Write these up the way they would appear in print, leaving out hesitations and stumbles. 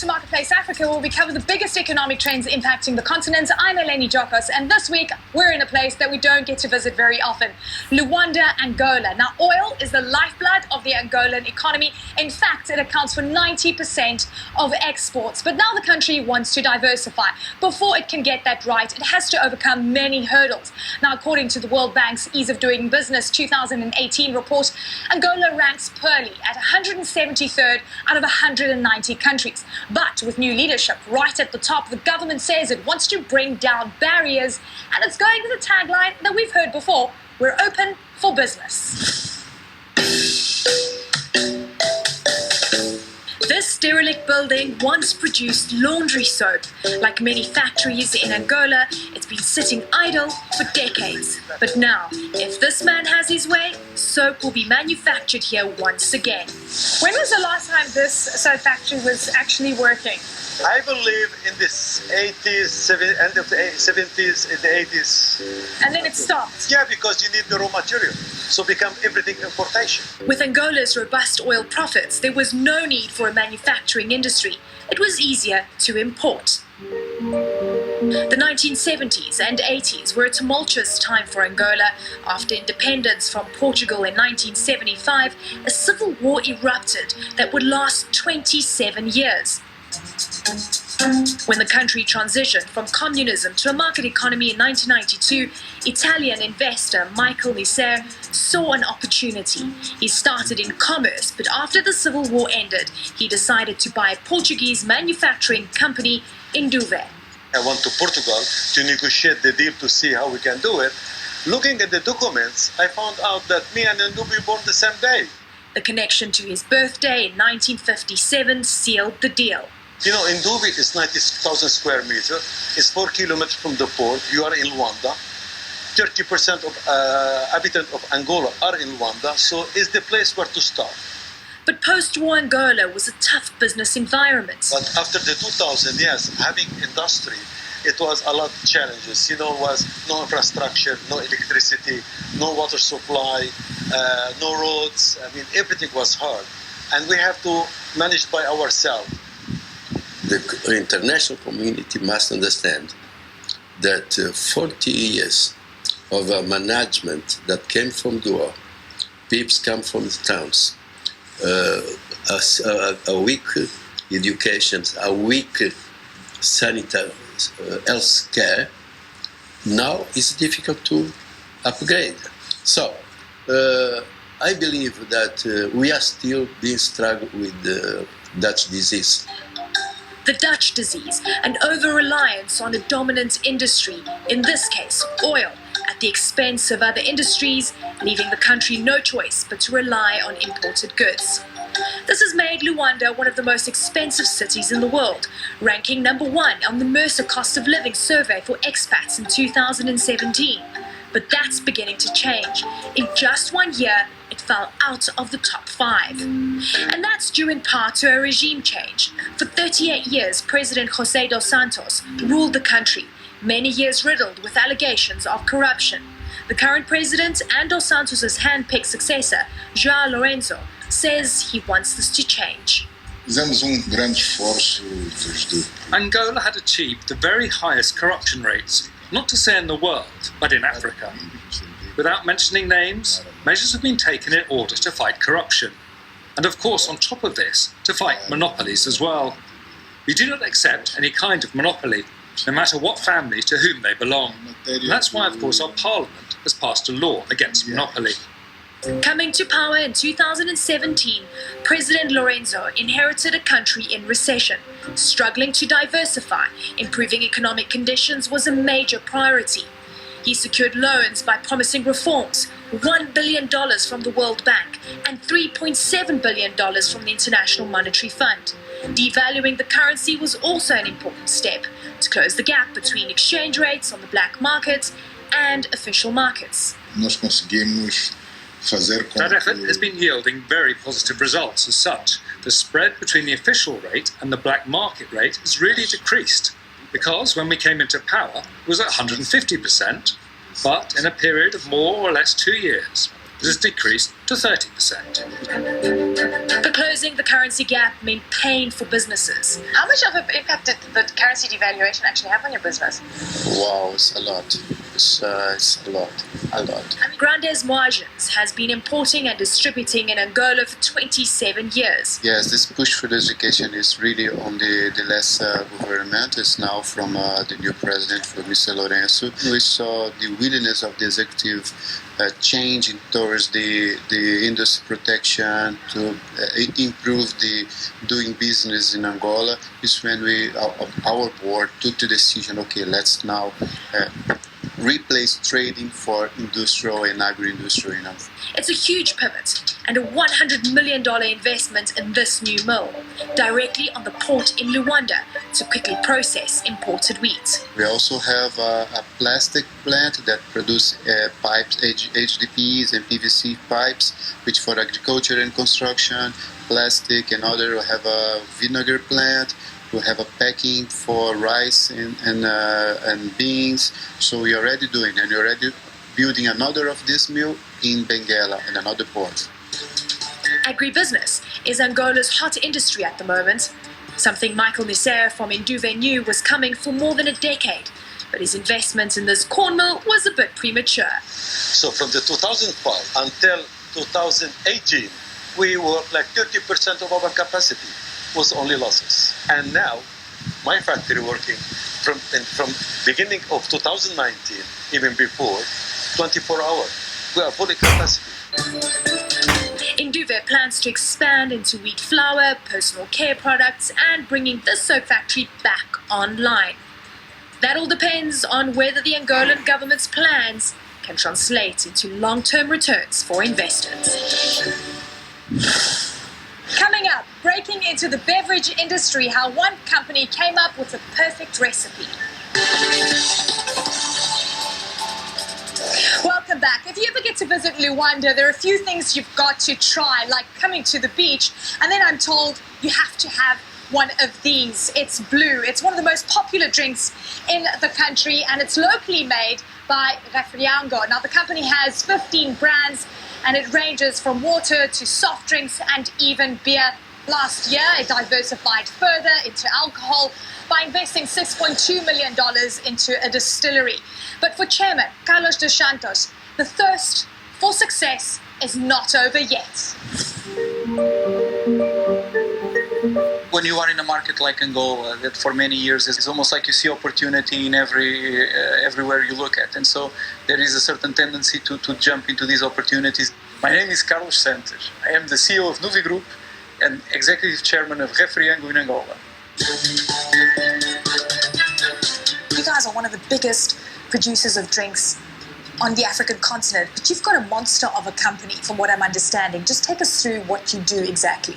to Marketplace Africa, where we cover the biggest economic trends impacting the continent. I'm Eleni Giokos, and this week we're in a place that we don't get to visit very often, Luanda, Angola. Now, oil is the lifeblood of the Angolan economy. In fact, it accounts for 90% of exports. But now the country wants to diversify. Before it can get that right, it has to overcome many hurdles. Now, according to the World Bank's Ease of Doing Business 2018 report, Angola ranks poorly at 173rd out of 190 countries. But with new leadership right at the top, the government says it wants to bring down barriers, and it's going with a tagline that we've heard before: we're open for business. This derelict building once produced laundry soap. Like many factories in Angola, it's been sitting idle for decades. But now, if this man has his way, soap will be manufactured here once again. When was the last time this soap factory was actually working? I believe in the 80s, end of the 70s, in the 80s. And then it stopped? Yeah, because you need the raw material. So become everything importation. With Angola's robust oil profits, there was no need for a manufacturing industry. It was easier to import. The 1970s and 80s were a tumultuous time for Angola. After independence from Portugal in 1975, a civil war erupted that would last 27 years. When the country transitioned from communism to a market economy in 1992, Italian investor Michael Miser saw an opportunity. He started in commerce, but after the civil war ended, he decided to buy a Portuguese manufacturing company, Induve. I went to Portugal to negotiate the deal to see how we can do it. Looking at the documents, I found out that me and Induve were born the same day. The connection to his birthday in 1957 sealed the deal. You know, Induve is 90,000 square meters. It's 4 kilometers from the port. You are in Luanda. 30% of inhabitants of Angola are in Luanda, so it's the place where to start. But post-war Angola was a tough business environment. But after the 2000, yes, having industry, it was a lot of challenges. You know, was no infrastructure, no electricity, no water supply, no roads. I mean, everything was hard. And we have to manage by ourselves. The international community must understand that 40 years of management that came from Doha, people come from the towns, a weak education, a weak sanitary health care, now it's difficult to upgrade. So I believe that we are still being struggled with the Dutch disease. The Dutch disease, an over-reliance on a dominant industry, in this case oil, at the expense of other industries, leaving the country no choice but to rely on imported goods. This has made Luanda one of the most expensive cities in the world, ranking number 1 on the Mercer Cost of Living survey for expats in 2017. But that's beginning to change. In just 1 year, it fell out of the top 5. And that's due in part to a regime change. For 38 years, President José dos Santos ruled the country, many years riddled with allegations of corruption. The current president and dos Santos' hand-picked successor, João Lourenço, says he wants this to change. Angola had achieved the very highest corruption rates, not to say in the world, but in Africa. Without mentioning names, measures have been taken in order to fight corruption. And of course, on top of this, to fight monopolies as well. We do not accept any kind of monopoly, no matter what family to whom they belong. And that's why, of course, our parliament has passed a law against monopoly. Coming to power in 2017, President Lourenço inherited a country in recession. Struggling to diversify, improving economic conditions was a major priority. He secured loans by promising reforms, $1 billion from the World Bank and $3.7 billion from the International Monetary Fund. Devaluing the currency was also an important step to close the gap between exchange rates on the black market and official markets. That effort has been yielding very positive results as such. The spread between the official rate and the black market rate has really decreased, because when we came into power it was at 150%, but in a period of more or less 2 years it has decreased to 30%. The closing closing the currency gap meant pain for businesses. How much of an impact did the currency devaluation actually have on your business? Wow, it's a lot. It's a lot. Grandes Margins has been importing and distributing in Angola for 27 years. Yes, this push for the education is really on the last government. It's now from the new president, from Mr. Lourenço. We saw the willingness of the executive changing towards the industry protection to improve the doing business in Angola. Is when our board took the decision, okay, let's now replace trading for industrial and agro-industrial. It's a huge pivot and a $100 million investment in this new mill, directly on the port in Luanda to quickly process imported wheat. We also have a plastic plant that produces pipes, HDPEs and PVC pipes, which for agriculture and construction, plastic and other. We have a vinegar plant. We have a packing for rice and beans. So we're already doing, and we're already building another of this mill in Benguela, in another port. Agribusiness is Angola's hot industry at the moment, something Michael Miser from Induve knew was coming for more than a decade. But his investment in this corn mill was a bit premature. So from the 2005 until 2018, we worked like 30% of our capacity was only losses. And now, my factory working from beginning of 2019, even before, 24 hours. We are fully capacity. Induve plans to expand into wheat flour, personal care products, and bringing this soap factory back online. That all depends on whether the Angolan government's plans can translate into long-term returns for investors. Coming up, breaking into the beverage industry, how one company came up with the perfect recipe. Welcome back. If you ever get to visit Luanda, there are a few things you've got to try, like coming to the beach, and then I'm told you have to have one of these. It's blue. It's one of the most popular drinks in the country, and it's locally made by Refriango. Now, the company has 15 brands, and it ranges from water to soft drinks and even beer. Last year, it diversified further into alcohol by investing $6.2 million into a distillery. But for Chairman Carlos dos Santos, the thirst for success is not over yet. When you are in a market like Angola, that for many years is almost like you see opportunity in everywhere you look at, and so there is a certain tendency to jump into these opportunities. My name is Carlos Santos. I am the CEO of Nuvi Group and Executive Chairman of Refriango in Angola. You guys are one of the biggest producers of drinks on the African continent, but you've got a monster of a company, from what I'm understanding. Just take us through what you do exactly.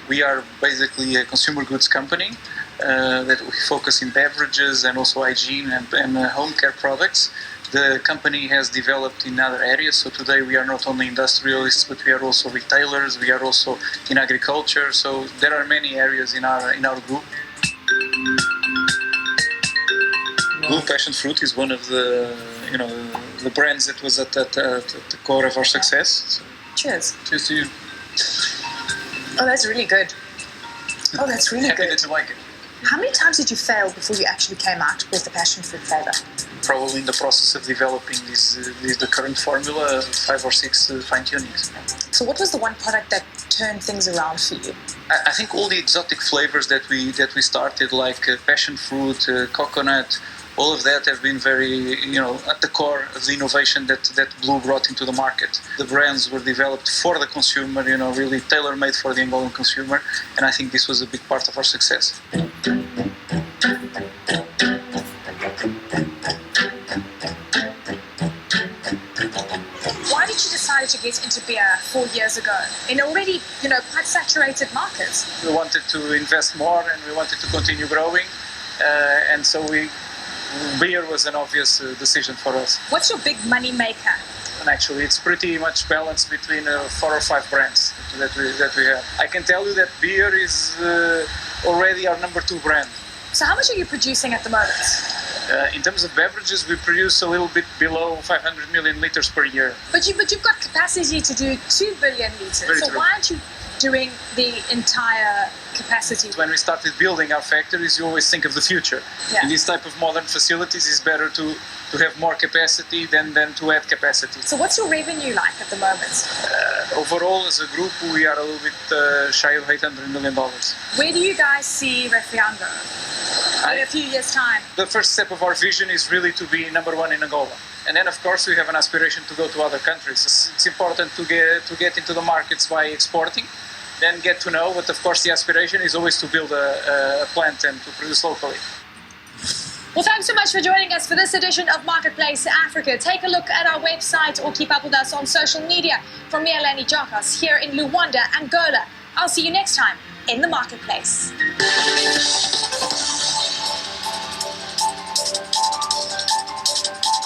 We are basically a consumer goods company that we focus in beverages and also hygiene and home care products. The company has developed in other areas, so today we are not only industrialists, but we are also retailers, we are also in agriculture, so there are many areas in our group. Blue Passion Fruit is one of the brands that was at the core of our success. So, cheers. Cheers to you. Oh, that's really good. Oh, that's really Happy good. that you like it. How many times did you fail before you actually came out with the passion fruit flavor? Probably in the process of developing the current formula, 5 or 6 fine-tunings. So what was the one product that turned things around for you? I think all the exotic flavors that we started, like passion fruit, coconut, all of that have been very, at the core of the innovation that Blue brought into the market. The brands were developed for the consumer, really tailor-made for the Angolan consumer, and I think this was a big part of our success. Why did you decide to get into beer 4 years ago in already, quite saturated markets? We wanted to invest more and we wanted to continue growing, and so beer was an obvious decision for us. What's your big money maker? And actually, it's pretty much balanced between 4 or 5 brands that we have. I can tell you that beer is already our number 2 brand. So how much are you producing at the moment? In terms of beverages, we produce a little bit below 500 million liters per year. But you've got capacity to do 2 billion liters. Very so true. why aren't you doing the entire capacity? When we started building our factories, you always think of the future. Yeah. In this type of modern facilities, it's better to have more capacity than to add capacity. So what's your revenue like at the moment? Overall, as a group, we are a little bit shy of $800 million. Where do you guys see Refriango in a few years' time? The first step of our vision is really to be number one in Angola. And then, of course, we have an aspiration to go to other countries. It's important to get into the markets by exporting, then get to know. But, of course, the aspiration is always to build a plant and to produce locally. Well, thanks so much for joining us for this edition of Marketplace Africa. Take a look at our website or keep up with us on social media. From me, Eleni, Giokos, here in Luanda, Angola. I'll see you next time in the Marketplace.